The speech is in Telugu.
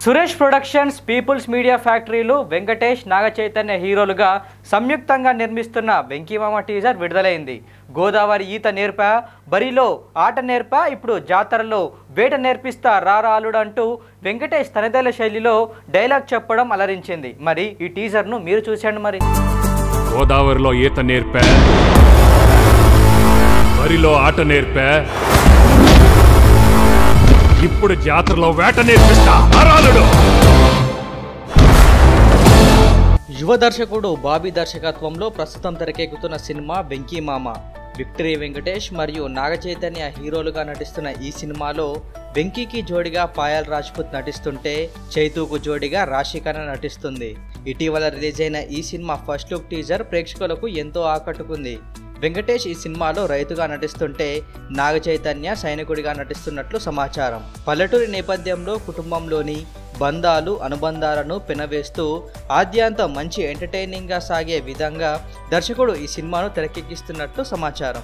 సురేష్ ప్రొడక్షన్స్, పీపుల్స్ మీడియా ఫ్యాక్టరీలు వెంకటేష్, నాగచైతన్య హీరోలుగా సంయుక్తంగా నిర్మిస్తున్న వెంకీమామ టీజర్ విడుదలైంది. గోదావరి ఈత నేర్పా, బరిలో ఆట నేర్పా, ఇప్పుడు జాతరలో వేట నేర్పిస్తా రారాలుడు అంటూ వెంకటేష్ తనదైన శైలిలో డైలాగ్ చెప్పడం అలరించింది. మరి ఈ టీజర్ను మీరు చూసండి. మరి గోదావరిలో ఈత నేర్పా, బరిలో ఆట నేర్పా, ఇప్పుడు జాతరలో వేట నేర్పిస్తా రారాలుడు. యువ దర్శకుడు బాబీ దర్శకత్వంలో ప్రస్తుతం తెరకెక్కుతున్న సినిమా వెంకీమామ. విక్టరీ వెంకటేష్ మరియు నాగచైతన్య హీరోలుగా నటిస్తున్న ఈ సినిమాలో వెంకీకి జోడిగా పాయల్ రాజ్పుత్ నటిస్తుంటే చైతూకు జోడిగా రాశిఖన్నా నటిస్తుంది. ఇటీవల రిలీజ్ అయిన ఈ సినిమా ఫస్ట్ లుక్ టీజర్ ప్రేక్షకులకు ఎంతో ఆకట్టుకుంది. వెంకటేష్ ఈ సినిమాలో రైతుగా నటిస్తుంటే నాగచైతన్య సైనికుడిగా నటిస్తున్నట్లు సమాచారం. పల్లెటూరి నేపథ్యంలో కుటుంబంలోని బంధాలు, అనుబంధాలను పెనవేస్తూ ఆద్యాంతం మంచి ఎంటర్టైనింగ్గా సాగే విధంగా దర్శకుడు ఈ సినిమాను తెరకెక్కిస్తున్నట్లు సమాచారం.